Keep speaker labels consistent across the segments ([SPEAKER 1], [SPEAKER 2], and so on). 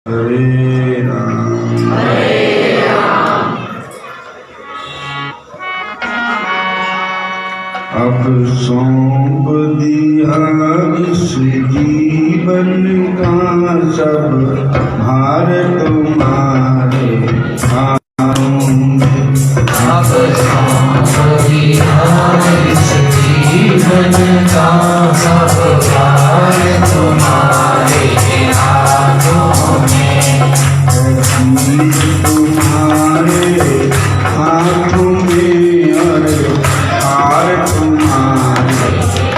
[SPEAKER 1] हरे राम अब सौंप दिया इस जीवन का सब भार तुम्हारे हाथों में।
[SPEAKER 2] अब सौंप दिया इस जीवन का सब भार तुम्हारे हाथों में।
[SPEAKER 1] तुम्हारे हाथों में और हार तुम्हारे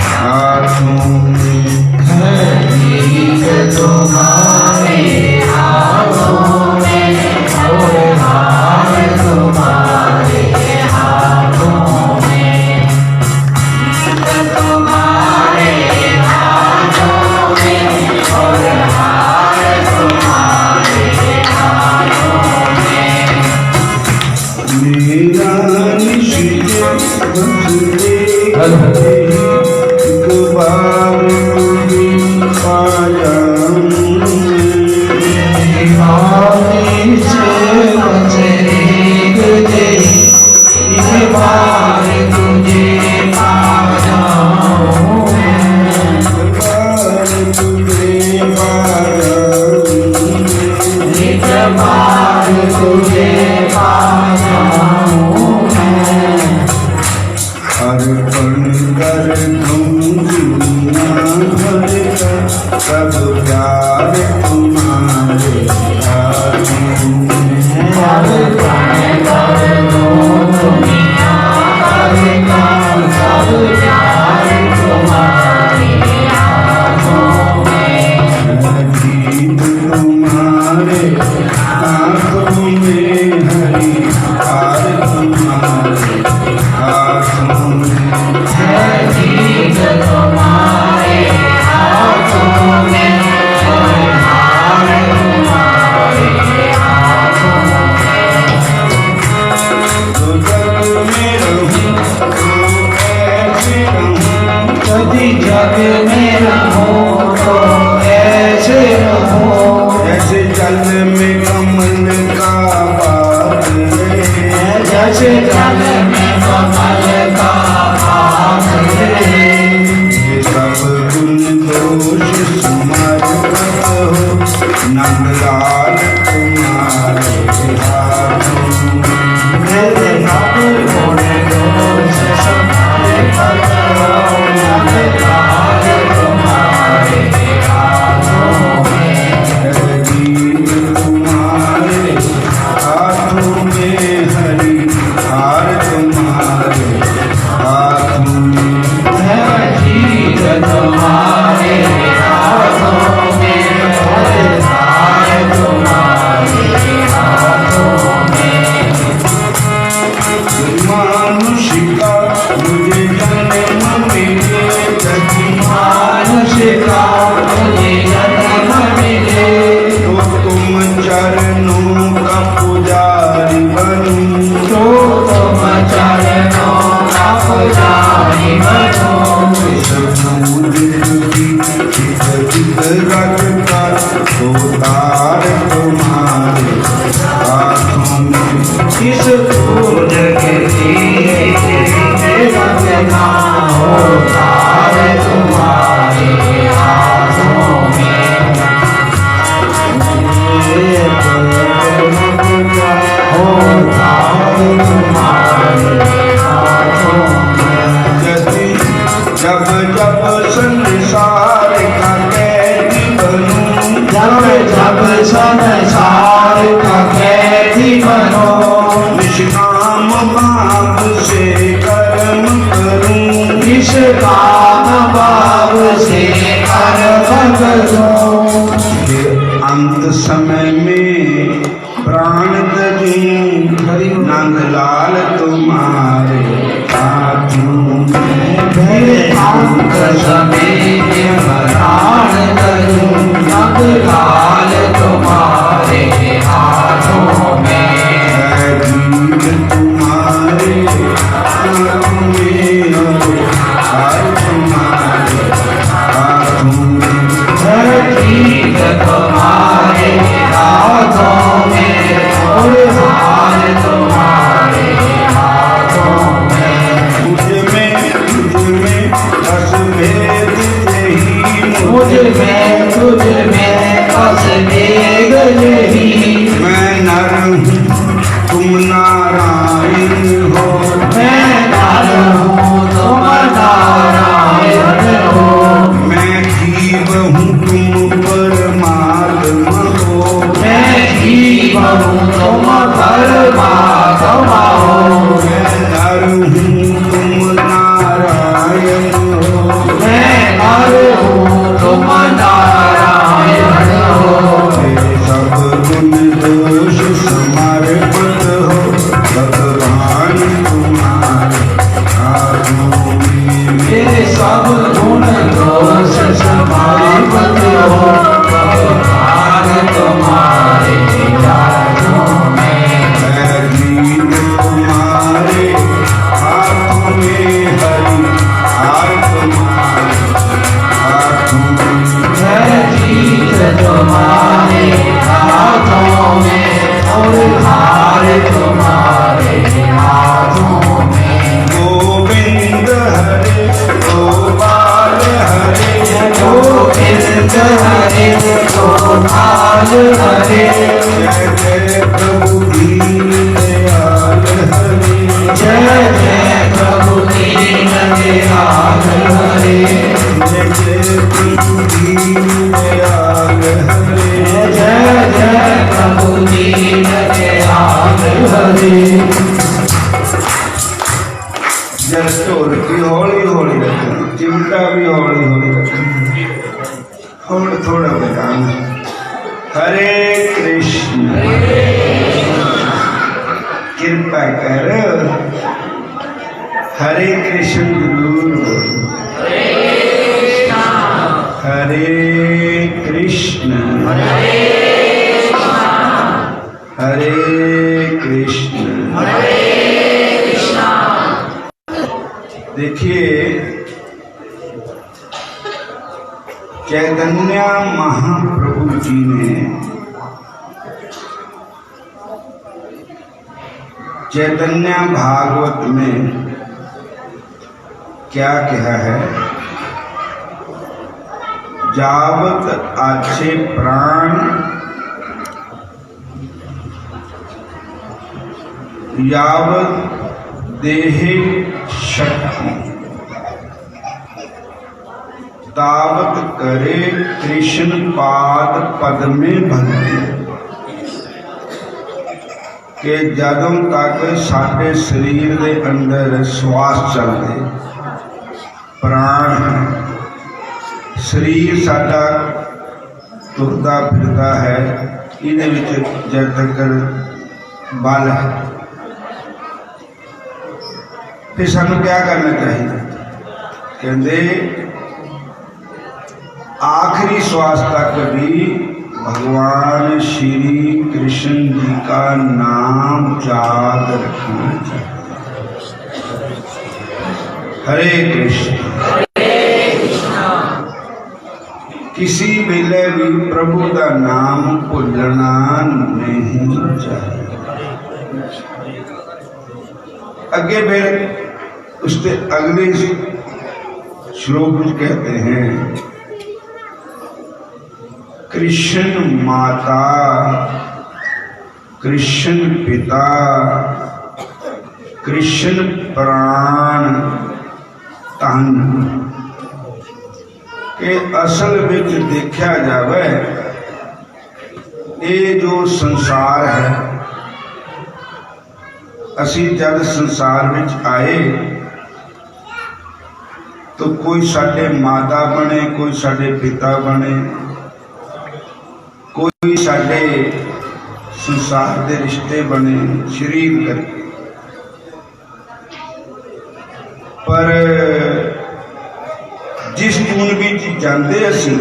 [SPEAKER 1] हाथों में
[SPEAKER 2] है। जीत तुम्हारे हाथों में और हार तुम्हारे हाथों में। जीत तुम्हारे हाथों में और हार तुम्हारे हाथों में।
[SPEAKER 1] मेरा निश्चय बस देखते एक बार तुम्हें पा जाऊं
[SPEAKER 2] बीमारी से बचे तुझे एक बार तुझे पा जाऊं।
[SPEAKER 1] एक बार तुम्हें पा जाऊं
[SPEAKER 2] एक बार तुझे पा जाऊं।
[SPEAKER 1] अर्पण कर दूं दुनिया भर का सब प्यार तुम्हारे हाथों में।
[SPEAKER 2] अर्पण कर दूं दुनिया भर का सब प्यार तुम्हारे हाथों में।
[SPEAKER 1] जीत तुम्हारे हाथों में हरि हार तुम्हारे हाथों में।
[SPEAKER 2] है जीत तुम्हारे हाथों में और हार तुम्हारे हाथों में।
[SPEAKER 1] तो जग में रहूं तो ऐसे रहूं
[SPEAKER 2] यदि जग में रहूं तो ऐसे रहूं।
[SPEAKER 1] जैसे जल में कमल का बाग है।
[SPEAKER 2] जैसे जल में कमल का भाग है।
[SPEAKER 1] ये सब गुण दोष समर्पित हो नंदलाल तुम्हारे हाथों में।
[SPEAKER 2] मेरे सब गुण दोष समर्पित हो नंदलाल तुम्हारे हाथों में।
[SPEAKER 1] जीत तुम्हारे हाथों में हरि हार तुम्हारे हाथों में।
[SPEAKER 2] है जीत तुम्हारे हाथों में और हार तुम्हारे हाथों में।
[SPEAKER 1] मानुष का मुझे जन्म मिले यदि
[SPEAKER 2] मानुष का मुझे जन्म मिले
[SPEAKER 1] तो तुम चरणों का पुजारी बनूं।
[SPEAKER 2] तो तुम चरणों का पुजारी बनो।
[SPEAKER 1] उतार तुम्हारे हाथों में।
[SPEAKER 2] इस फूल के रंगना होतार तुम्हारे हाथों में। होतार तुम्हारे हाथों में।
[SPEAKER 1] यदि जब जब संसार का कैदी बनूं
[SPEAKER 2] जब जब संसार का कैदी बनो।
[SPEAKER 1] निष्काम भाव से कर्म करूं।
[SPEAKER 2] निष्काम भाव से कर्म करो।
[SPEAKER 1] ये अंत समय में प्राण तजूं नंदलाल तुम्हारे हाथों में।
[SPEAKER 2] मेरे अंत समय में प्राण करूं नंदलाल तुम्हारे हाथों में।
[SPEAKER 1] है जीत तुम्हारे हाथों में और हार तुम्हारे हाथों में।
[SPEAKER 2] है जीत तुम्हारे
[SPEAKER 1] नारायण हो।
[SPEAKER 2] मैं नर हूँ तुम नारायण हो।
[SPEAKER 1] मैं जीव हूँ तुम परमात्मा हो।
[SPEAKER 2] मैं जीव हूँ तुम परमात्मा हो।
[SPEAKER 1] मैं नर हूँ तुम नारायण हो।
[SPEAKER 2] मैं नर हूँ तुम नारायण हो।
[SPEAKER 1] तेरे सब गुण दोष समर्पित हो भगवान तुम्हारे हाथों में।
[SPEAKER 2] मेरे सब गुण दोष समर्पित हो भगवान तुम्हारे हाथों में।
[SPEAKER 1] है जीत तुम्हारे हाथों में, हरि हार तुम्हारे हाथों में।
[SPEAKER 2] है जीत तुम्हारे हाथों में और हार तुम्हारे हाथों में।
[SPEAKER 1] गोविंद हरे गोपाल हरे
[SPEAKER 2] गोविंद हरे गोपाल हरे।
[SPEAKER 1] जय जय प्रभु दीनदयाल हरे।
[SPEAKER 2] जय जय प्रभु दीनदयाल हरे।
[SPEAKER 1] जय जय प्रभु दीनदयाल हरे।
[SPEAKER 2] जय जय प्रभु दीनदयाल हरे।
[SPEAKER 1] जस ढोलकी हौली हौली रखनी, चिमटा भी हौली हौली रखनी, थोड़ा थोड़ा बजाना। हरे कृष्ण कृपा कर हरे कृष्ण जरूर बोलो। हरे कृष्ण हरे कृष्ण। देखिए चैतन्य महाप्रभु जी ने चैतन्य भागवत में क्या कहा है? जावत अच्छे प्राण यावत देहे शक्ति तावत करे कृष्ण पाद पद में भक्ति। कि ਜਦੋਂ तक साडे शरीर के अंदर श्वास चलते प्राण है, शरीर साडा तुरदा फिरदा है, इहदे विच जद तक बल है, फिर सानू क्या करना चाहिए? कहते आखिरी श्वास तक भी भगवान श्री कृष्ण जी का नाम याद रखना चाहिए। हरे कृष्ण। किसी वेले भी प्रभु का नाम भूलना नहीं चाहिए। अगे फिर उसके अगले श्लोक में कहते हैं कृष्ण माता कृष्ण पिता कृष्ण प्राण तन। के असल विच देखा जावे ये जो संसार है, असी जब संसार विच आए तो कोई साडे माता बने, कोई साडे पिता बने, कोई साडे संसार के रिश्ते बने शरीर करके, पर जिस जून विच जाते असी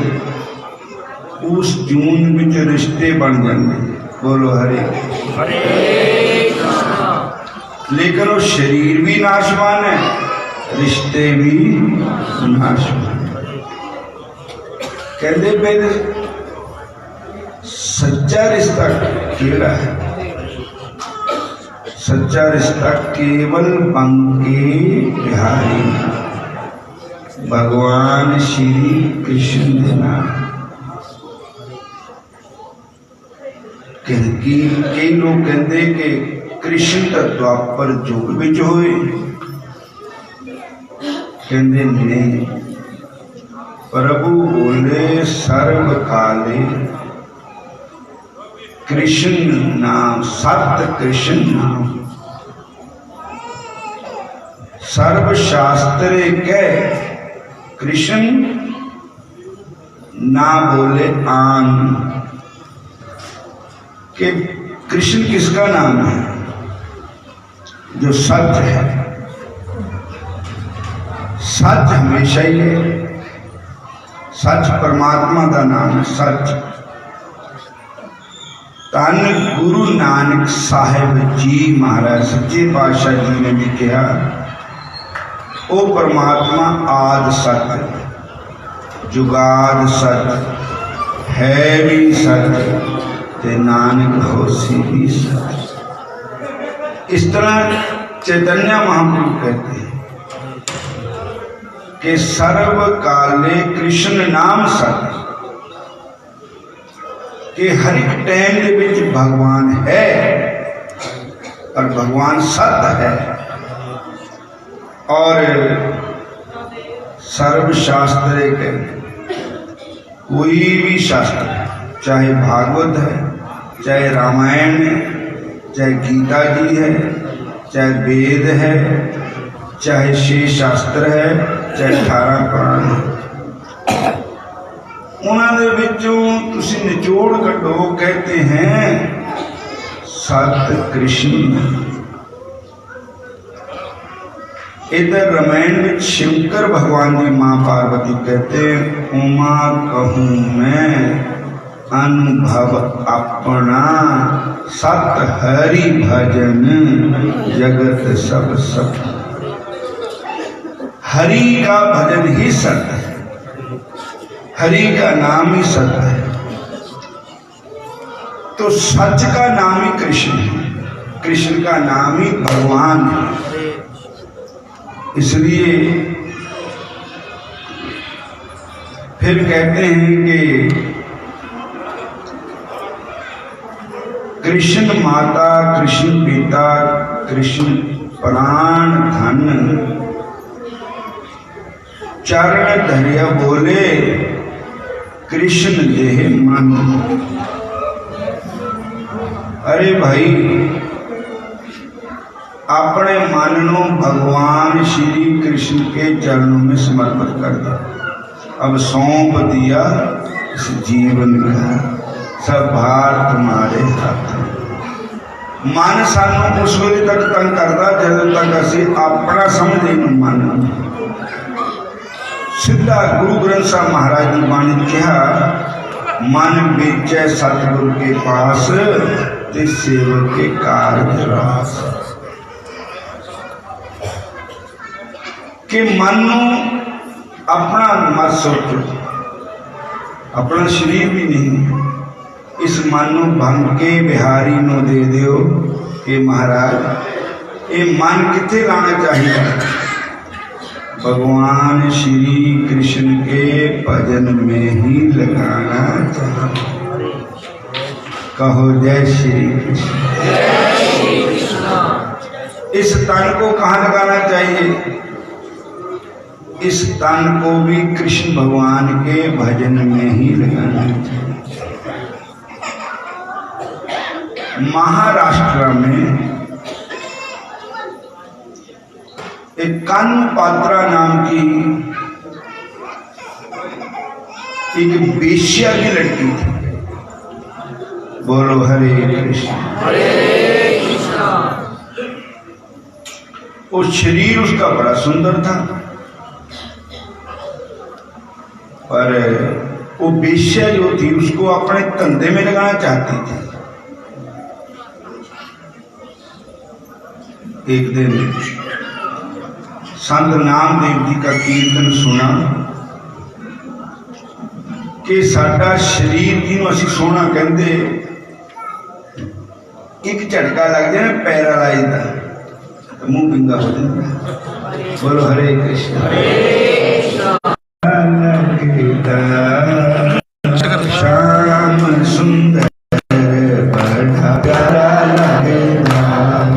[SPEAKER 1] उस जून विच रिश्ते बन जाते। बोलो हरे। लेकिन वो शरीर भी नाशवान है, रिश्ते भी नाशवान। कहते फिर सच्चा रिश्ता केड़ा है? सच्चा रिश्ता केवल बंके बिहारी भगवान श्री कृष्ण के नाम। कई लोग कहते कि कृष्ण तो द्वापर युग विच होए, कहते नहीं, प्रभु बोले सर्व काले कृष्ण नाम, सत्य कृष्ण नाम, सर्व शास्त्रे कह कृष्ण ना बोले आन, कि कृष्ण किसका नाम है? जो सत्य है। सच हमेशा ही है, सच परमात्मा का नाम है सच। धन गुरु नानक साहिब जी महाराज सच्चे पातशाह जी ने भी कहा, ओ परमात्मा आद सत्य, जुगाद सत्य, है भी सत्य, ते नानक होसी भी सत्य। इस तरह चैतन्य महाप्रभु कहते हैं कि सर्व काले कृष्ण नाम सत्य, कि हर एक टाइम के विच भगवान है, और भगवान सत्य है। और सर्व शास्त्र के कोई भी शास्त्र है, चाहे भागवत है, चाहे रामायण है, चाहे गीता जी है, चाहे वेद है, चाहे शेष शास्त्र है, चाहे 18 पुराण है, उन्होंने विचों तुसी निचोड़ कटो, कहते हैं सत्य कृष्ण। इधर रामायण में शंकर भगवान जी माँ पार्वती कहते हैं, उमा कहूँ मैं अनुभव अपना, सत हरि भजन जगत सब सब। हरि का भजन ही सत्य है, हरि का नाम ही सत्य है। तो सच का नाम ही कृष्ण है, कृष्ण का नाम ही भगवान है। इसलिए फिर कहते हैं कि कृष्ण माता, कृष्ण पिता, कृष्ण प्राण धन, चरण धरिया बोले कृष्ण देह मन। अरे भाई, अपने मन को भगवान श्री कृष्ण के चरणों में समर्पित कर दो। अब सौंप दिया इस जीवन का, सब भार तुम्हारे हाथ में। मन सानू उस वेले तक तंग करता जब तक असी अपना समझे मन। सीधा गुरु ग्रंथ साहब महाराज जी बाणी कहा, मन बेचे सतगुरु के पास, ते सेवक के कार्य रास। कि मन अपना मत सोचो, अपना शरीर भी नहीं, इस मन भंग के बिहारी नो दे दो कि महाराज ये मन किथे लाना चाहिए? भगवान श्री कृष्ण के भजन में ही लगाना चाहिए। कहो जय श्री कृष्ण। इस तन को कहाँ लगाना चाहिए? इस तन को भी कृष्ण भगवान के भजन में ही लगाना चाहिए। महाराष्ट्र में एक कान्ह पात्रा नाम की एक बेश्या की लड़की थी। बोलो हरे कृष्ण।
[SPEAKER 2] हरे कृष्णा।
[SPEAKER 1] वो शरीर उसका बड़ा सुंदर था, पर वो बेश्या जो थी उसको अपने धंधे में लगाना चाहती थी। एक दिन संत नामदेव जी का कीर्तन सुना कि साडा शरीर जिन्हों असीं सोहना कहते, एक झटका लग जाए ना पैरालाइज का तो मुंह पिंगा हो जाता। बोलो हरे कृष्ण। श्याम सुंदर बड़ा प्यारा लगे नाम,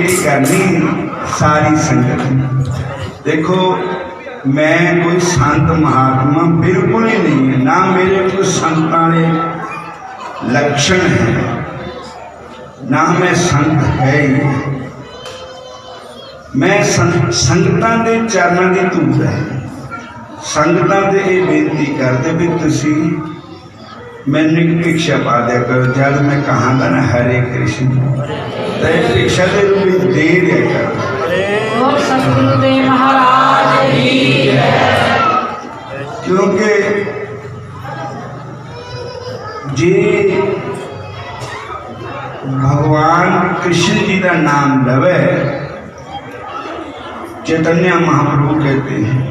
[SPEAKER 1] बेनती करनी सारी संगत। देखो मैं कोई संत महात्मा बिल्कुल ही नहीं है, ना मेरे को संतां दे लक्षण है, ना मैं संत है ही। मैं संगतां दे चरणां दी धूड़ है। संगतां दे ये बेनती करते भी तुसी मैंने एक भिक्षा पा दिया करो। जब मैं कहांगा ना हरे कृष्ण तो एक भिक्षा दे रूप में दे दिया करो।
[SPEAKER 2] और सतगुरुदेव महाराज की जय।
[SPEAKER 1] क्योंकि जे भगवान कृष्ण जी का नाम लवे, चैतन्य महाप्रभु कहते हैं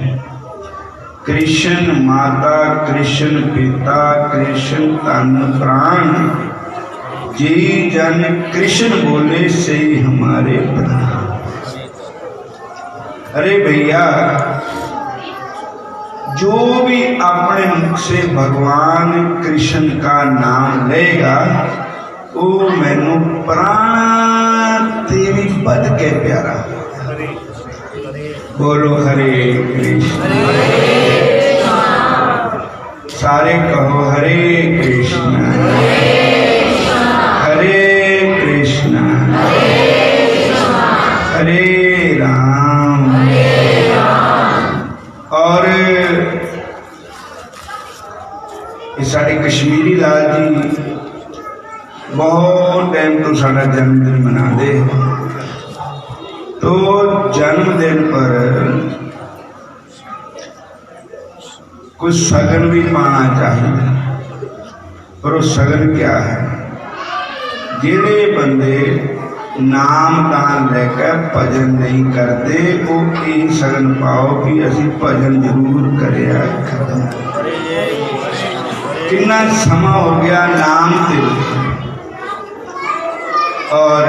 [SPEAKER 1] कृष्ण माता कृष्ण पिता कृष्ण तन प्राण, जे जन कृष्ण बोले से हमारे प्राण। अरे भैया, जो भी अपने मुख से भगवान कृष्ण का नाम लेगा वो मैनू प्राण तेरी बद के प्यारा। बोलो हरे कृष्ण। सारे कहो हरे कृष्ण हरे कृष्ण हरे राम। और ये साढ़े कश्मीरी लाल जी बहुत टाइम तो साड़ा जन्मदिन मनाते। तो जन्मदिन पर कुछ सगन भी पाना चाहिए, पर वो सगन क्या है? जेड़े बंदे नाम दान लेकर भजन नहीं करते वो यही सगन पाओ कि असी भजन जरूर करिया। कितना समा हो गया नाम ते, और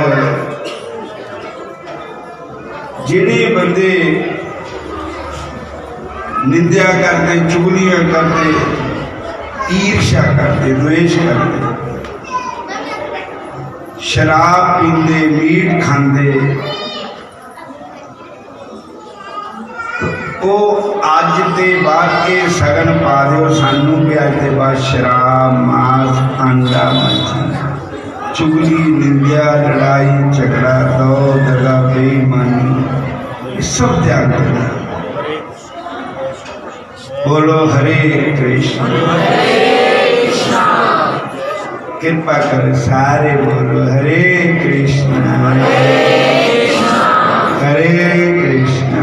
[SPEAKER 1] जेड़े बंदे निंदा करते, चुगलियां करते, ईर्ष्या करते, द्वेष करते, शराब पींदे, मीट खांदे, तो अज के बाद के सगन पा दो सानू कि अज के बाद शराब मांस अंडा मछली चुगली निंदा लड़ाई झगड़ा दो दगा बेईमानी सब त्याग देना। बोलो हरे कृष्ण। कृपा कर सारे बोलो हरे कृष्ण हरे कृष्ण।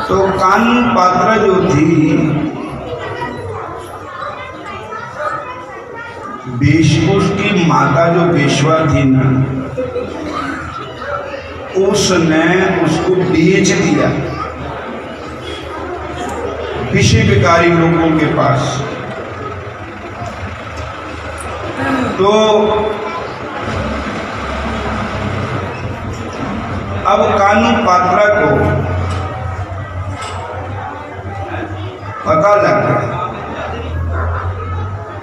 [SPEAKER 1] तो कानू पात्रा जो थी बेशकुश की माता जो बेशवा थी ना, उसने उसको बेच दिया विषय विकारी लोगों के पास। तो अब कानू पात्रा को पता लग गया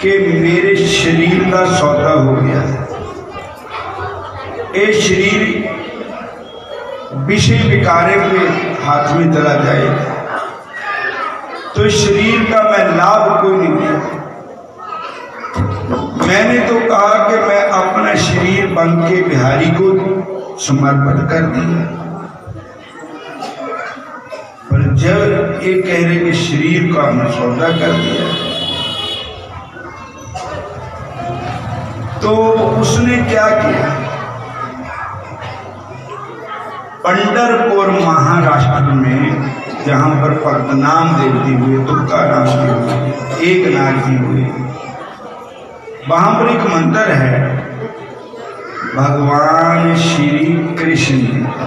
[SPEAKER 1] कि मेरे शरीर का सौदा हो गया है, ये शरीर विषय विकारे के हाथ में चला जाएगा। तो शरीर का मैं लाभ कोई नहीं दिया। मैंने तो कहा कि मैं अपना शरीर बन के बिहारी को समर्पित कर दिया, पर जब ये कह रहे कि शरीर का हमने सौदा कर दिया, तो उसने क्या किया? पंढरपुर महाराष्ट्र में जहाँ पर पद्मनाभ देवती हुए, तुकाराम जी हुए, एकनाथ जी हुए, वहाँ पर एक मंदिर है भगवान श्री कृष्ण जी का,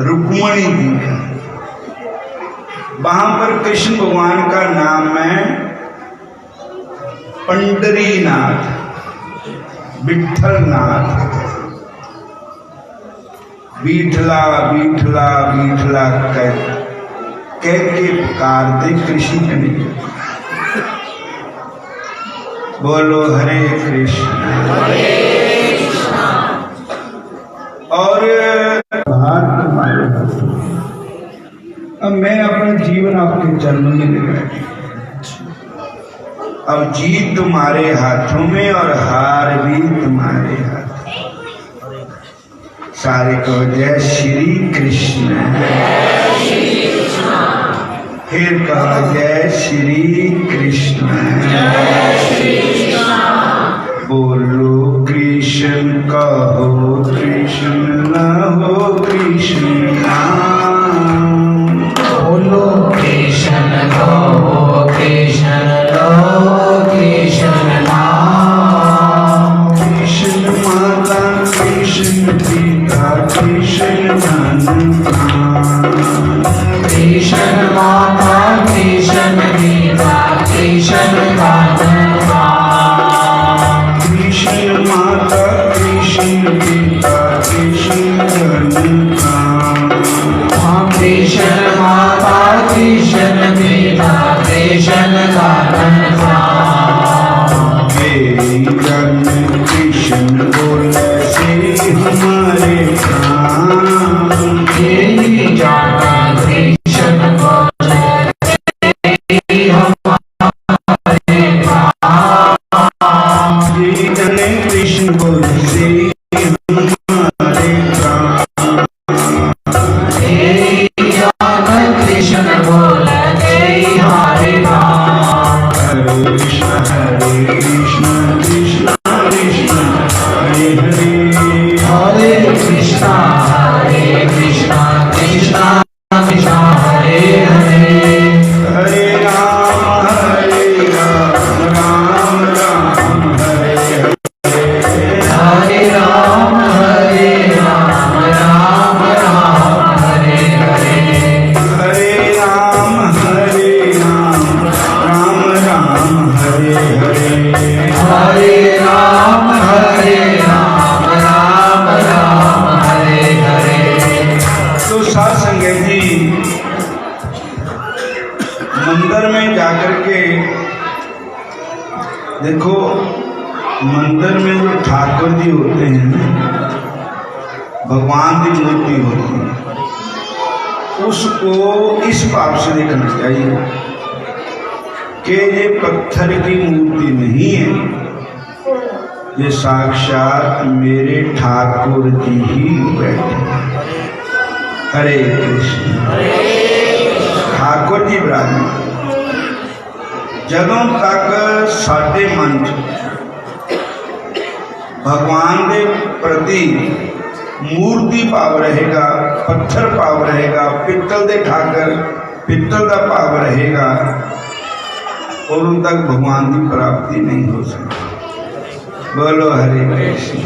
[SPEAKER 1] रुक्मणी जी का। वहाँ पर कृष्ण भगवान का नाम है पंडरीनाथ, विठलनाथ। बीठला बीठला बीठला कह के पुकारते कृष्ण के नहीं। बोलो हरे कृष्ण। और भार तुम्हारे हाथों। अब मैं अपना जीवन आपके चरणों में लगा दिया। अब जीत तुम्हारे हाथों में और हार भी तुम्हारे हाथों। सारे कहो जय श्री कृष्ण। फिर कहो जय श्री कृष्ण। बोलो कृष्ण कहो कृष्ण हो कृष्ण नाम।
[SPEAKER 2] बोलो कृष्ण कहो कृष्ण लो कृष्ण नाम।
[SPEAKER 1] कृष्ण माता कृष्ण पिता कृष्ण मन प्राण।
[SPEAKER 2] कृष्ण माता कृष्ण पिता कृष्ण मन प्राण।
[SPEAKER 1] कृष्ण माता कृष्ण पिता कृष्ण मन प्राण।
[SPEAKER 2] कृष्ण माता कृष्ण पिता कृष्ण मन प्राण।
[SPEAKER 1] मेरी जन कृष्ण बोले से हमारे प्राण।
[SPEAKER 2] तेरी जान कृष्ण बोले हमारे प्राण।
[SPEAKER 1] मेरी जन कृष्ण बोले से हमारे प्राण।
[SPEAKER 2] तेरी जान कृष्ण बोले हमारे प्राण।
[SPEAKER 1] हरे कृष्ण कृष्ण कृष्ण हरे हरे।
[SPEAKER 2] हरे कृष्णा कृष्णा कृष्णा हरे हरे।
[SPEAKER 1] हरे राम राम राम हरे हरे।
[SPEAKER 2] हरे राम राम राम हरे हरे।
[SPEAKER 1] हरे राम राम राम हरे हरे।
[SPEAKER 2] हरे राम राम हरे हरे।
[SPEAKER 1] तो साथ संगत जी मंदिर में जाकर के देखो, मंदिर में जो ठाकुर जी होते हैं, भगवान की मूर्ति होती है, उसको इस भाव से देखना चाहिए कि ये पत्थर की मूर्ति नहीं है, ये साक्षात मेरे ठाकुर जी ही बैठे हैं। हरे कृष्ण। ठाकुर जी विराजमान। ਜਦੋਂ तक साडे मन भगवान के प्रति मूर्ति भाव रहेगा, पत्थर भाव रहेगा, पित्तल के ठाकर पित्तल का भाव रहेगा, उदों तक भगवान की प्राप्ति नहीं हो सकती। बोलो हरे कृष्ण।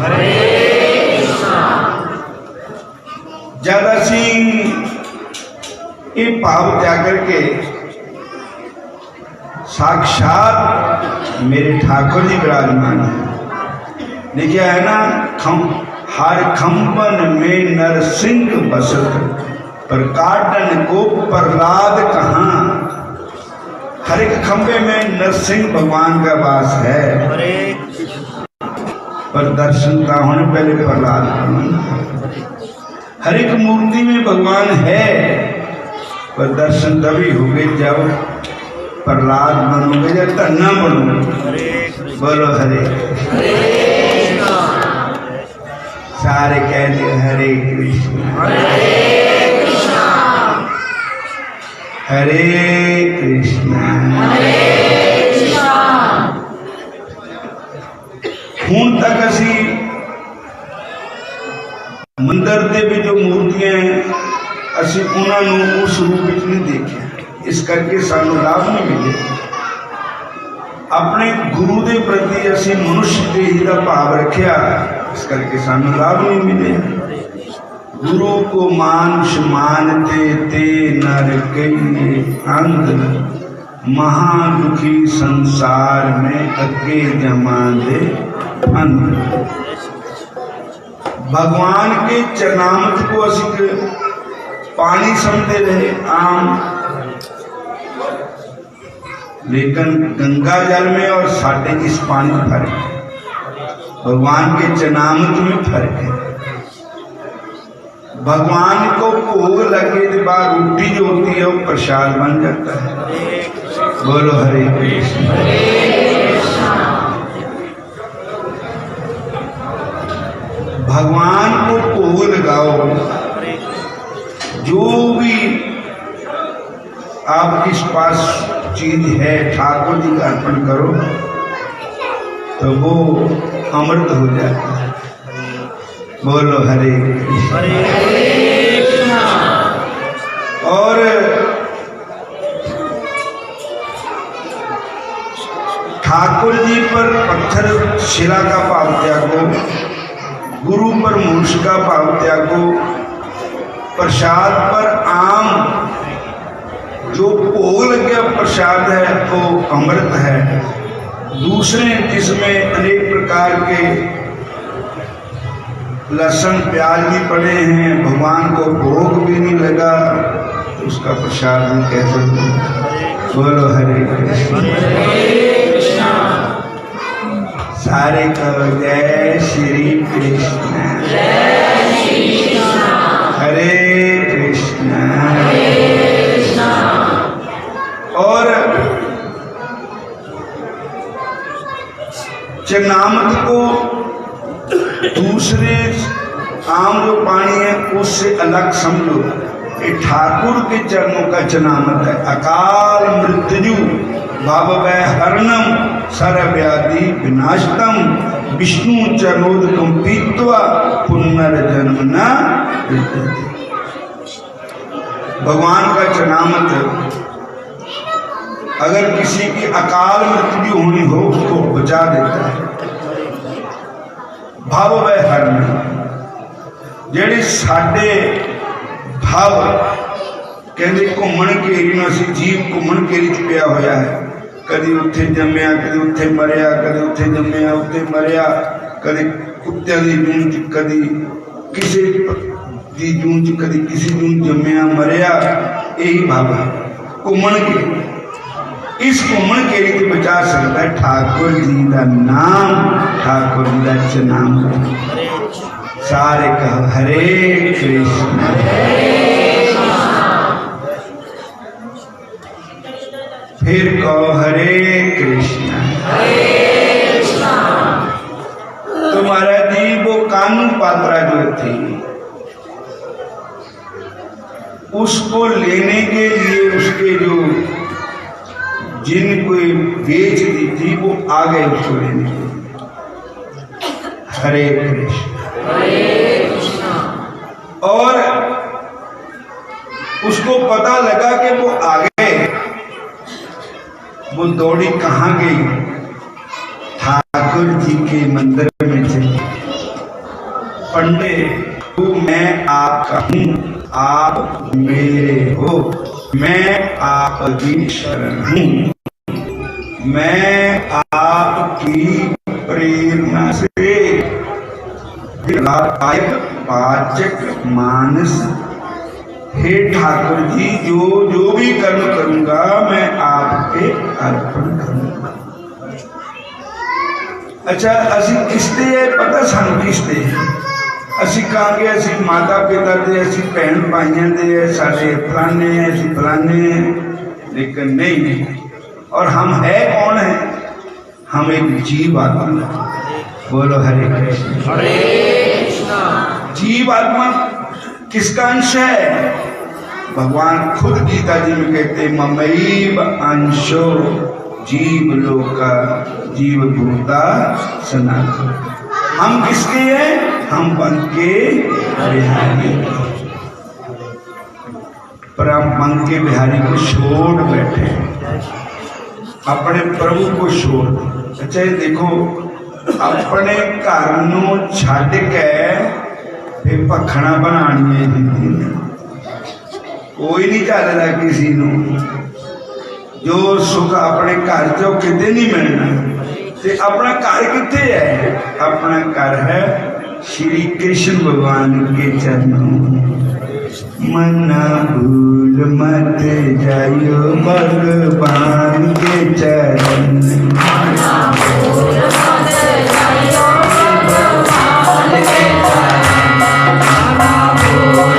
[SPEAKER 1] जब असी ये भाव त्याग करके साक्षात मेरे ठाकुर जी विराजमान है, लिखा है ना, हर खंबन में नरसिंह बसत, पर काटन को प्रहलाद कहाँ। हर एक खंबे में नरसिंह भगवान का वास है, पर दर्शन का होने पहले प्रहलाद बनना। हर एक मूर्ति में भगवान है, पर दर्शन तभी होंगे जब प्रहलाद बनोगे या धन्ना बनोगे। बोलो हरे। सारे कहते हरे कृष्ण हरे कृष्ण। ਹੁਣ तक असी मंदिर ਦੇ ਵਿੱਚ जो मूर्तियां हैं, ਅਸੀਂ ਉਹਨਾਂ ਨੂੰ उस रूप ਵਿੱਚ नहीं देखा, इस करके सानू लाभ नहीं मिले। अपने गुरु के प्रति असी मनुष्य देही का भाव रखिया, इस करके सानू लाभ नहीं मिले। गुरु को मानुष मानते ते नर कहिए अंध, महादुखी संसार में अगे जमा दे अंध। भगवान के चरणामृत को असी पानी समझते रहे आम, लेकिन गंगा जल में और साढ़े इस पानी में फर्क है, भगवान के चरणामृत में फर्क है। भगवान को भोग लगे के बाद रोटी जो होती है वो प्रसाद बन जाता है। बोलो हरे कृष्ण। भगवान को भोग लगाओ, जो भी आपके पास चीज है ठाकुर जी का अर्पण करो तो वो अमृत हो जाता है। बोलो हरे कृष्ण। और ठाकुर जी पर पत्थर शिला का पाप त्यागो, गुरु पर मूस का पाप त्यागो, प्रसाद पर आम जो भोग लगे प्रसाद है वो अमृत है। दूसरे जिसमें अनेक प्रकार के लहसुन प्याज भी पड़े हैं, भगवान को भोग भी नहीं लगा तो उसका प्रसाद भी कैसे दो। बोलो हरे कृष्ण। सारे कहो जय श्री कृष्ण, हरे कृष्ण। और चरणामृत को दूसरे आम जो पानी है उससे अलग समझो, ये ठाकुर के चरणों का चरणामृत है। अकाल मृत्यु भव हरणम सर्वव्याधि विनाशतम विष्णु चरणोदकम पीत्वा पुनर्जन्म न विद्यते। भगवान का चरणामृत अगर किसी की अकाल मृत्यु होनी हो उसको बचा देता है। भव व हरण जेडे साडे भव कहते घूमन घेरी में असी जीव घूमन घेरी च पिया होया है। कभी उत्थे जम्मिया, कभी उत्थे मरिया, कभी उत्थे जम्मिया उत्थे मरिया, कभी कुत्तियां दी जून च, कभी किसी दी जून च, कभी किसी जून जम्मिया मरिया। यही भाव है घूमन घेरी। इस घूमन घेरी को बचा सकता है ठाकुर जी का नाम, ठाकुर जी का चरणामृत। सारे कहो हरे कृष्ण। फिर कहो हरे कृष्ण। तो महाराज जी वो कानू पात्रा जो थी उसको लेने के लिए उसके जो जिनको बेच दी थी वो आ गए उसको लेने के लिए। हरे कृष्ण। और उसको पता लगा कि वो आ गए, वो दौड़ी कहाँ गई? ठाकुर जी के मंदिर में चली। पंडित मैं आपका हूँ, आप मेरे हो, मैं आपकी शरण हूँ, मैं आपकी प्रेरणा से पाचक मानस। हे ठाकुर जी जो जो भी कर्म करूंगा मैं आपके अर्पण करूंगा। अच्छा असी किसते है पता? सानू किसते है? असी कहांगे असी माता पिता दे, असी भैन भाइयों दे, साडे फलाने हैं, असी फलाने हैं, लेकिन नहीं। और हम है कौन है? हम एक जीव आत्मा। बोलो हरे कृष्ण। हरे कृष्ण। जीव आत्मा किसका अंश है? भगवान खुद गीता जी में कहते ममैव अंशो जीव लोका जीव भूता सनातन। हम किसके हैं? हम बन के बिहारी, पर हम बन के बिहारी को छोड़ बैठे, अपने प्रभु को छोड़। अच्छा ये देखो अपने घर नूं छड्ड के फिर भखना बनानी है। कोई नहीं चलता किसी नूं। जो सुख अपने घर चो किते नहीं मिलना। ते अपना घर किथे है? अपना घर है श्री कृष्ण भगवान के चरणों। मना भूल मत जाइयो भगवान के चरण। मना भूल मत जाइयो भगवान के चरण। मना भूल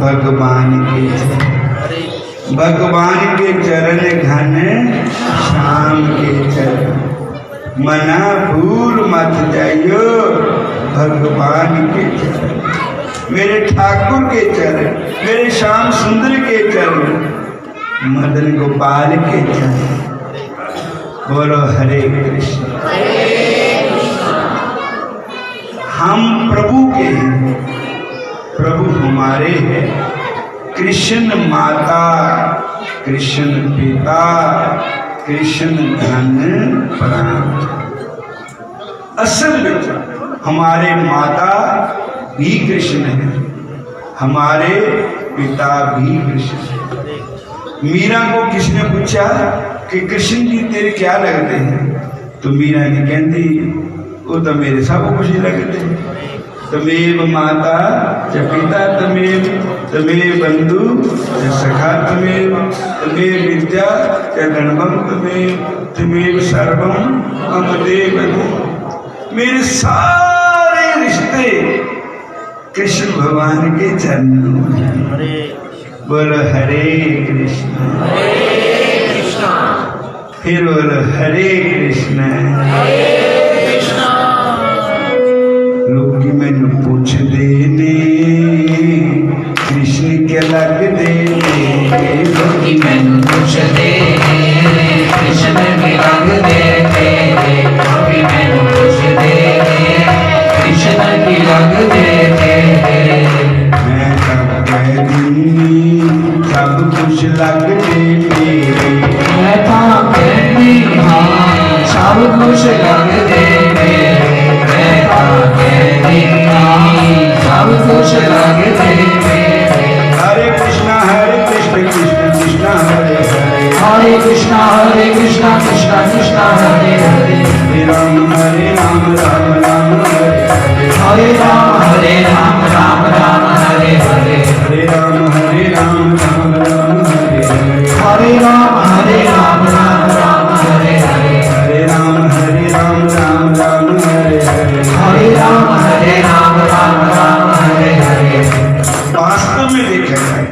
[SPEAKER 1] भगवान के चरण, भगवान के चरण घन श्याम के चरण, मना भूल मत जाइयो भगवान के चरण, मेरे ठाकुर के चरण, मेरे श्याम सुंदर के चरण, मदन गोपाल के चरण। बोलो हरे कृष्ण। हम प्रभु के हैं, प्रभु हमारे हैं, कृष्ण माता, कृष्ण पिता, कृष्ण धन प्राण। असल में हमारे माता भी कृष्ण है, हमारे पिता भी कृष्ण है। मीरा को किसने पूछा कि कृष्ण जी तेरे क्या लगते हैं, तो मीरा ने कहती वो तो मेरे सब कुछ लगते हैं। तमेव माता च पिता तमेव, तमेव बंधु च सखा तमेव, तमेव विद्या च गणवम तमेव, तमेव सर्वम मम देव। मेरे सारे रिश्ते कृष्ण भगवान के चरणों में। बोलो हरे कृष्ण, फिर बोलो हरे कृष्ण। लोग मैनू पूछते ने कृष्ण के लगते ने,
[SPEAKER 2] लोग मैनू पूछते ने कृष्ण के लगते ने, लोग मैनू पूछते ने कृष्ण के लगते ने।
[SPEAKER 1] मैं सब कह दूंगी सब कुछ लगते मेरे,
[SPEAKER 2] मैं तो कहती हाँ सब कुछ लगते मेरे, मैं तो कहती हाँ सब कुछ लगते मेरे।
[SPEAKER 1] हरे कृष्णा कृष्ण कृष्णा हरे हरे,
[SPEAKER 2] हरे कृष्णा कृष्णा कृष्णा हरे हरे,
[SPEAKER 1] हरे राम राम राम हरे हरे,
[SPEAKER 2] हरे राम राम हरे हरे,
[SPEAKER 1] हरे राम राम राम हरे हरे,
[SPEAKER 2] हरे राम राम हरे हरे,
[SPEAKER 1] हरे राम राम राम हरे हरे,
[SPEAKER 2] हरे राम राम हरे हरे।
[SPEAKER 1] वास्तव में देखा जाए,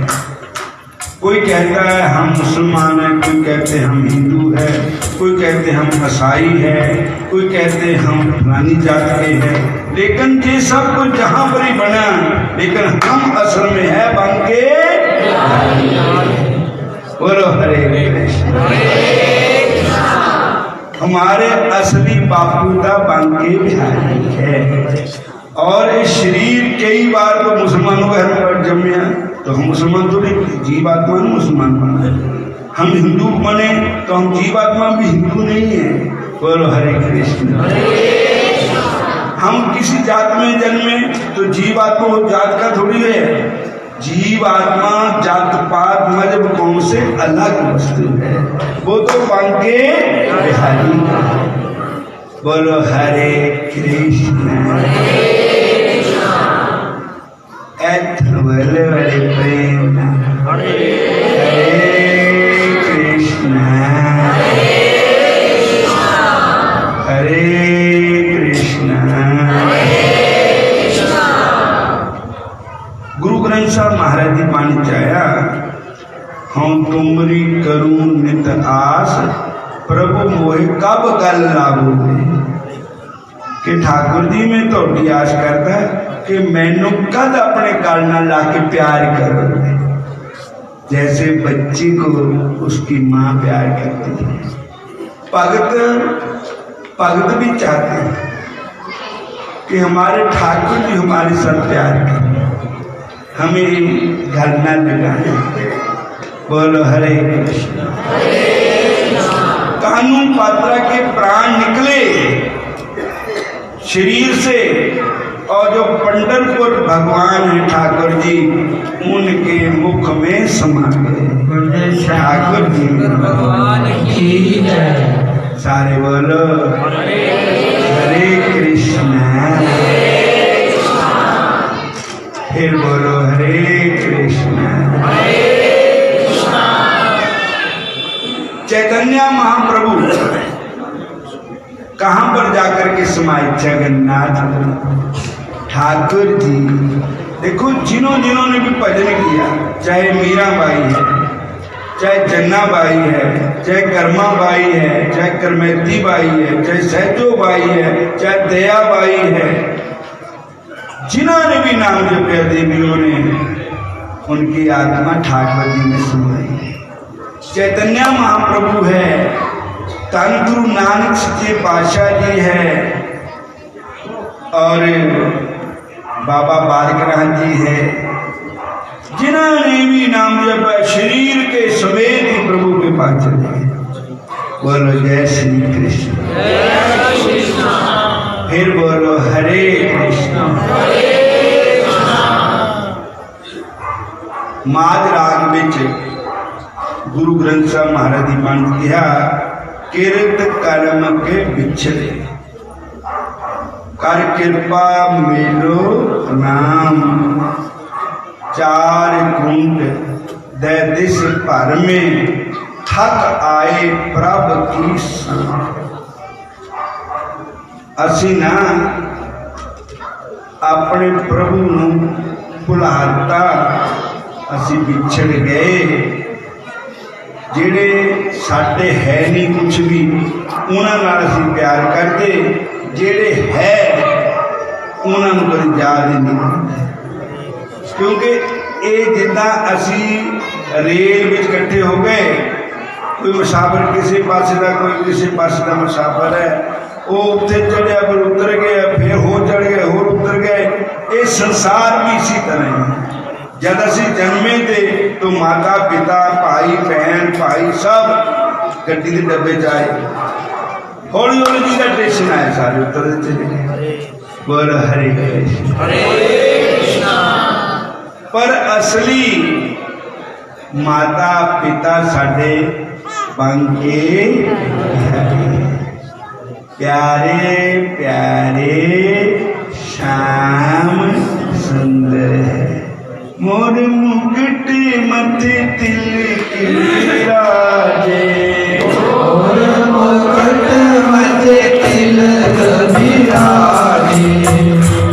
[SPEAKER 1] कोई कहता है हम मुसलमान हैं, कोई कहते हैं हम हिंदू हैं, कोई कहते हैं हम ईसाई हैं, कोई कहते हैं हम फलानी जात के हैं, लेकिन ये सब कुछ जहाँ पर ही बना, लेकिन हम असल में है बांके। बोलो हरे कृष्ण। हमारे असली बापूदा बांके बिहारी है, और इस शरीर कई बार तो मुसलमानों के घर पर जमे हैं, तो हम मुसलमान थोड़ी जीवात्मा मुसलमान बने, हम हिंदू बने तो हम जीवात्मा भी हिंदू नहीं है। बोलो हरे कृष्ण। हम किसी जात में जन्मे तो जीवात्मा जात का थोड़ी है, जीवात्मा जात पात मजहब कौम से अलग वस्तु है, वो तो बांके बिहारी का। बोलो हरे कृष्ण। बड़े बड़े प्रेम हरे कृष्ण हरे कृष्ण। गुरु ग्रंथ साहब महाराज जी पानी चाया, हम तुमरी करूं नित आस, प्रभु मोहे कब गल लाओगे कि ठाकुर जी मैं थोड़ी आस करता कि मैनू कद अपने गल नाल ला के प्यार करोगे, जैसे बच्ची को उसकी माँ प्यार करती है। भगत भी चाहते हैं कि हमारे ठाकुर जी हमारे साथ प्यार करें, हमें घर न लगाए। बोलो हरे कृष्ण। कानून पात्रा के प्राण निकले शरीर से और जो पंढरपुर भगवान है ठाकुर जी उनके मुख में समा गए। ठाकुर जी
[SPEAKER 2] भगवान की जय।
[SPEAKER 1] सारे बोलो हरे कृष्ण, फिर बोलो हरे कृष्ण। चैतन्य महाप्रभु कहां पर जाकर के समाये? जगन्नाथ ठाकुर जी। देखो जिन्होंने भी भजन किया, चाहे मीराबाई है, चाहे जन्नाबाई है, चाहे कर्माबाई है, चाहे करमैती बाई है, चाहे सहजो बाई है, चाहे दयाबाई है, जिन्होंने भी नाम जपया देवियों ने, उनकी आत्मा ठाकुर जी में समाई है। चैतन्य महाप्रभु है, धन गुरु नानक सच्चे पातशाह जी है, और बाबा बालक नाथ जी है, जिन्होंने भी नाम जपा शरीर के समेत ही प्रभु के पास चले गए। बोलो जय श्री कृष्ण। फिर बोलो हरे कृष्ण। माध राग विच गुरु ग्रंथ साहब महाराज जी पंडित कहा, किरत कर्म के बिछड़े कर कृपा मेलो नाम, चार कुंड दे दिस भर में थक आए प्रभ की शान। असी ना अपने प्रभु नूं भुलाता, असी बिछड़ गए। जेड़े साडे है नहीं कुछ भी, उन्हां नाल असी प्यार करते, जेड़े है उन्हां नूं कदी याद ही नहीं करते। क्योंकि ये जिदा असी रेल में इकट्ठे हो गए, कोई मुसाफिर किसी पास का, कोई किसी पास का मुसाफिर है, वो उत्थे चढ़िया फिर उतर गया, फिर हो चढ़ गए, होर उतर गए। ये संसार भी इसी तरह है। जब असी जन्मे थे तो माता पिता भाई बहन भाई सब गड्डी के डब्बे च आए, हौली हौली जी का स्टेशन आया, सारे उतर चले गए। बोलो हरे कृष्ण। पर असली माता पिता साडे बांके प्यारे प्यारे श्याम सुंदर है। मोर मुकुट मथे तिलक विराजे,
[SPEAKER 2] मोर मुकुट मथे तिलक विराजे,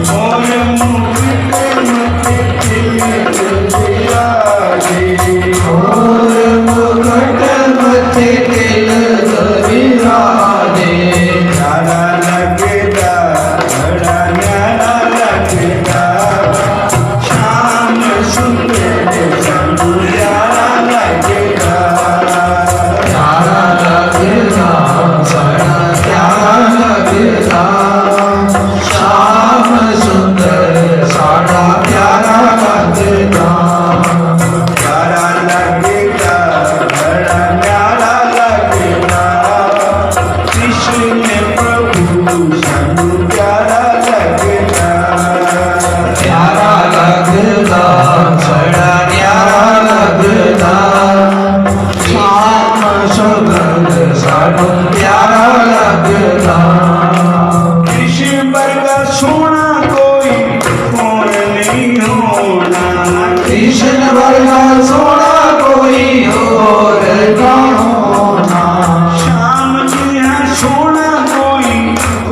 [SPEAKER 1] मोर मुकुट मथे तिलक विराजे,
[SPEAKER 2] मोर मुकुट मथे तिलक विराजे।
[SPEAKER 1] प्यारा लगेगा, बड़ा न्यारा लगेगा, श्याम सुंदर सबू प्यारा लगेगा।
[SPEAKER 2] प्यारा लगेगा, बड़ा प्यारा लगेगा, श्याम सुंदर साड़ा प्यारा लगेगा।
[SPEAKER 1] प्यारा लगेगा, बड़ा न्यारा लगेगा, कृष्ण प्रभु सबू प्यारा लगेगा।
[SPEAKER 2] प्यारा लगेगा, बड़ा प्यारा लगेगा, श्याम सुंदर साड़ा प्यारा लगेगा।
[SPEAKER 1] कृष्ण वर्गा सोना कोई और नहीं होना,
[SPEAKER 2] कृष्ण वर्गा सोना कोई और ना होना,
[SPEAKER 1] श्याम जी यहाँ सोना कोई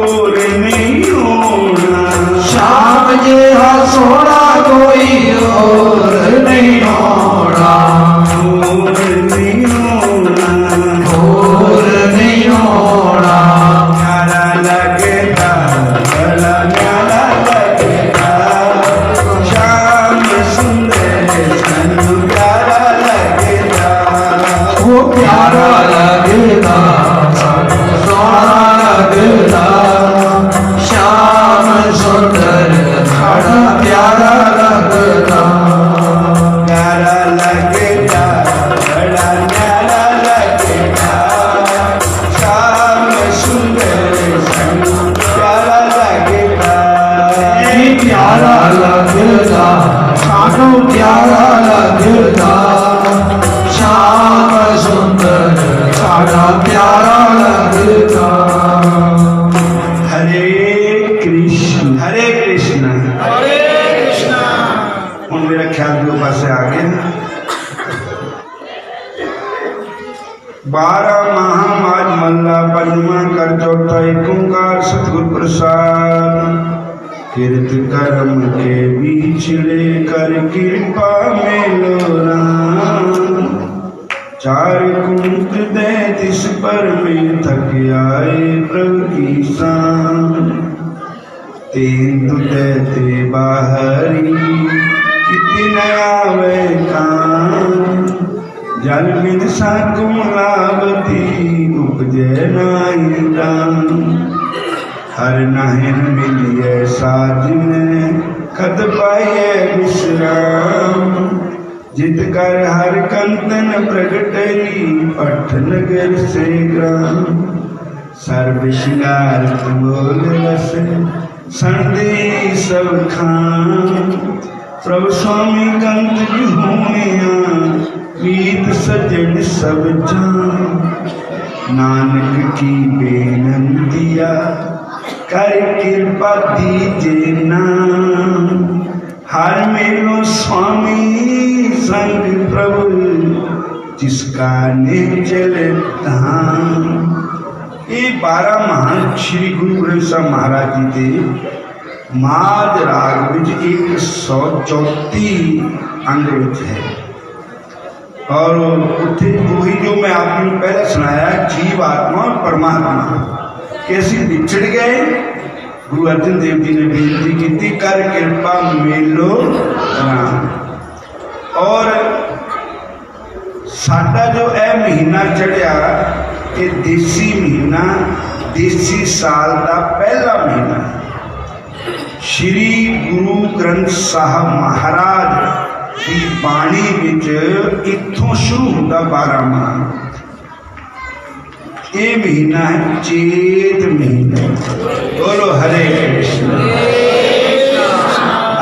[SPEAKER 1] और नहीं होना,
[SPEAKER 2] श्याम जी हाँ सोना कोई और नहीं होना,
[SPEAKER 1] और नहीं होना।
[SPEAKER 2] और नहीं बड़ा प्यारा लगता।
[SPEAKER 1] हरे कृष्ण हरे कृष्ण
[SPEAKER 2] हरे कृष्णा।
[SPEAKER 1] हूँ मेरा ख्याल के पास आ गया। 12 महामाज मल्ला पंजमा कर चौथा एक ओंकार सतगुर प्रसाद। किरत कर्म के बिछड़े कर कृपा मेलो राम। 4 कुंत दे तिस पर में थक आए प्रभु की शान। 3 दुदे ते बाहरी किति न आवे कान। जल बिन कुमलावती उपजे नाई दान। हर नाहिन मिलिए साजिन खत पाइए विश्राम। जित कर हर कंतन प्रगटई पठ नगर से ग्राम। सर्व श्रृंगार बोल रस संदे सब खान। प्रभु स्वामी कंत बिहुनिया प्रीत सजन सब जान। नानक की बेनंतिया कर कृपा दीजे नाम। हर मेलो स्वामी संग प्रभु जिसका निचल धाम। ये 12 महान श्री गुरु ग्रंथ साहब महाराज जी के माद राग विच 134 अंग विच है। और उत्थे वही जो मैं आपको पहले सुनाया जीव आत्मा और परमात्मा कैसे बिछड़ गए। गुरु अर्जन देव जी ने बेनती की कर कृपा मेलो राम। और साडा जो यह महीना चढ़िया ये देसी महीना देसी साल का पहला महीना श्री गुरु ग्रंथ साहब महाराज की बाणी विच इत्थों शुरू होता 12 माह। ये महीना है चेत महीना। बोलो हरे कृष्ण।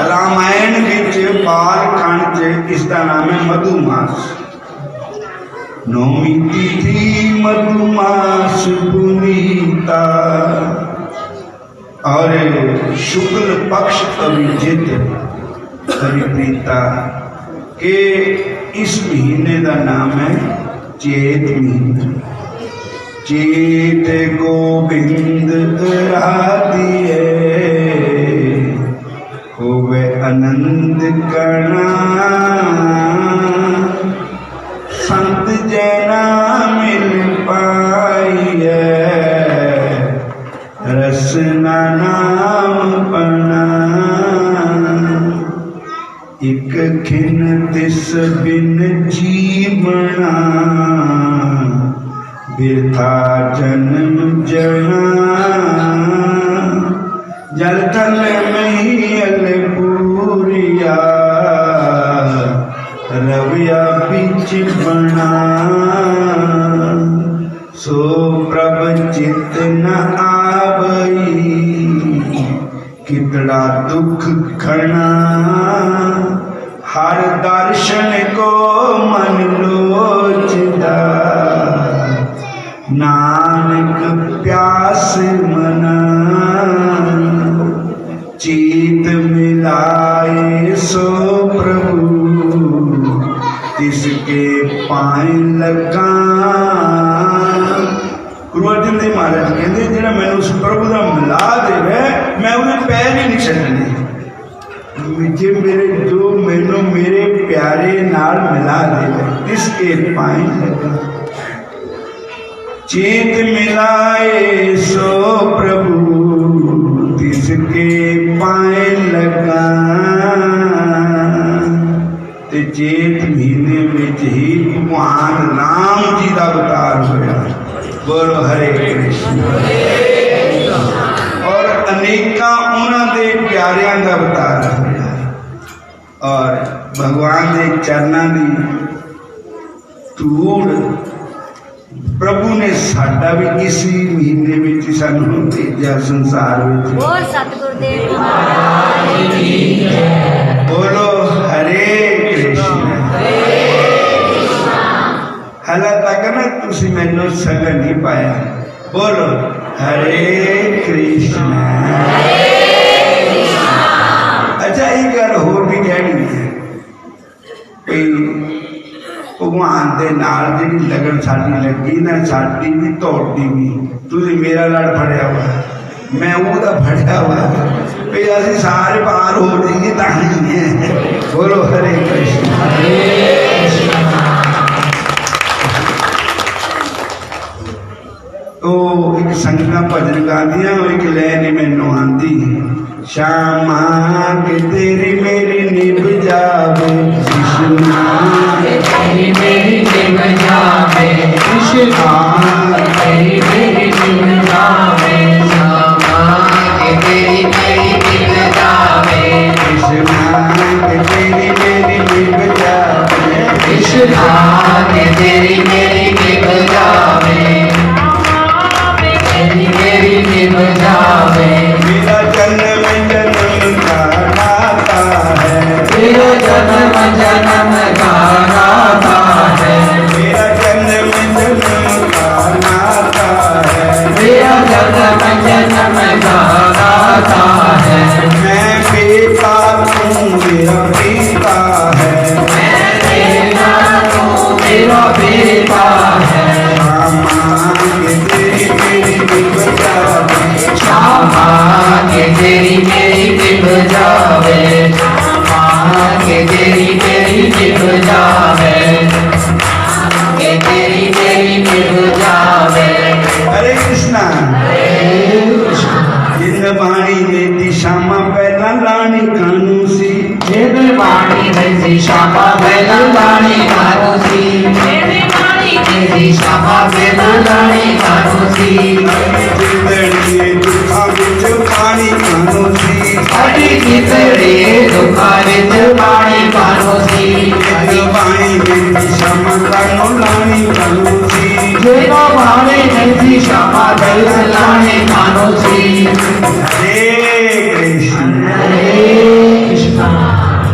[SPEAKER 1] रामायण विच बाल कांड इसका नाम है मधुमास। नौमी तिथि मधुमास पुनीता। और शुक्ल पक्ष अभिजित हरिप्रीता के इस महीने का नाम है चेत महीना। चेत गोविंद राधिए होवे आनंद कणा। संत जना मिल पाइए रसना नाम पना। एक खिन तिस बिन जीवना बिरथा जन्म जना। जल थल महियल पूरिया रविया बिच बना। सो प्रभ चित न आवई कितना दुख खना। हर दर्शन को मन लोचदा नानक प्यास मना। चीत मिलाए सो प्रभु तिसके पाए लगा। गुरु अर्जन देव महाराज कहते जो मैं उस प्रभु का मिला देवे मैं उन्हें पैर ही नहीं छड्डने। मुझे मेरे जो मैनू मेरे प्यारे नाल मिला देवे तिसके पाए लगा। चेत मिलाए सो प्रभु तिसके पाए लगा। ते चेत महीने में ही भगवान राम जी का अवतार होया। बोलो हरे कृष्ण। और अनेका उन्होंने प्यारियां का अवतार होया। और भगवान के चरणों की धूड़ प्रभु ने साडा भी इसी महीने में सानू भेजा संसार में। बोलो हरे कृष्ण हाले तक ना तुसी मैनू सगन नहीं पाया। बोलो हरे कृष्ण। अच्छा एक गल होर भी कहनी है कि भगवान के नाल जिहड़ी लगन साडी लगी ना, साडी भी तुहाडी भी, तुसीं मेरा लड़ फड़िया हुआ, मैं ਉਹਦਾ फड़िया हुआ, भी असीं सारे पार हो जाइए तां ही है। बोलो हरे कृष्ण। तो एक संगतां भजन गादियां, एक लैन मैनू आंदी, श्यामा के तेरी मेरी निभ जावे कृष्णा,
[SPEAKER 2] तेरी मेरी निभ जावे कृष्णा, तेरी मेरी निभ जावे श्यामा, के तेरी मेरी निभ जावे
[SPEAKER 1] कृष्णा के तेरी मेरी निभ जावे
[SPEAKER 2] कृष्णा, के तेरी मेरी निभ जावे तेरी मेरी निभ जावे।
[SPEAKER 1] मेरा जन्म जन्म का नाता है,
[SPEAKER 2] तेरा जन्म जन्म का नाता है,
[SPEAKER 1] मेरा जन्म जन्म का नाता है,
[SPEAKER 2] तेरा जन्म जन्म का नाता है।
[SPEAKER 1] मैं बेटा तू मेरा पिता है,
[SPEAKER 2] मैं तेरा तू मेरा बेटा है।
[SPEAKER 1] श्यामा के तेरी मेरी निभ जावे,
[SPEAKER 2] श्यामा के तेरी मेरी निभ जावे, के तेरी मेरी निभ जावे।
[SPEAKER 1] हरे कृष्णा। जिन बाणी ने दी श्यामा पहला लानी कानू सी,
[SPEAKER 2] जिन बाणी में श्यामा पहला लानी कानू सी, तेरी श्यामा पहला लानी कानू सी,
[SPEAKER 1] जिंदड़िए दुखा विच पानी कानू सी,
[SPEAKER 2] साडी जिंदड़ी दुखा विच पानी कानू सी।
[SPEAKER 1] जिन बाणी ने दी श्यामा कानू लानी कानू सी,
[SPEAKER 2] जिन बाणी में श्यामा पहला लानी कानू सी।
[SPEAKER 1] हरे कृष्ण।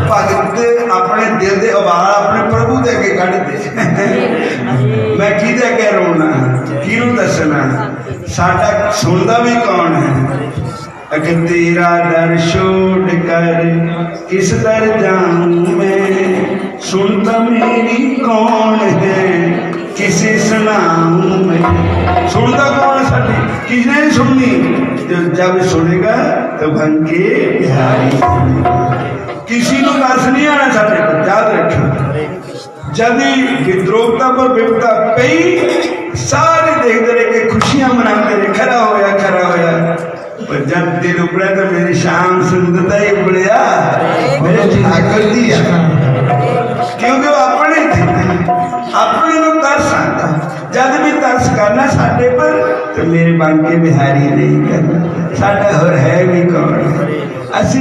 [SPEAKER 1] भगत अपने दिल के अवाल अपने प्रभु दे अगे कढ़दे। मैं किहदे अगे रोना, किहनूं दसना, साडा सुनदा भी कौन है। अगर तेरा दर छोड़ कर किस दर जाऊं मैं, सुनता मेरी कौन है किसे सुनाऊं मैं। सुनता कौन है साडी, किसने नहीं सुननी। जब सुनेगा तो भंके बिहारी सुनेगा। किसी को दस नहीं आना साढ़े को, याद रखो। जब विद्रोहता पर विपता पई, सारे देखते रहे कि खुशियां मनाते रहे, खरा होया खरा होया। पर जब दिल उबड़ा तो मेरी शाम सुंदरता ही उबड़िया मेरे ठाकुर दी आ। क्योंकि वो अपने थे, अपने को तरस आता। जब भी तरस करना साढ़े पर तो मेरे बांके बिहारी नहीं करना, साढ़ा होर है भी कौन। असी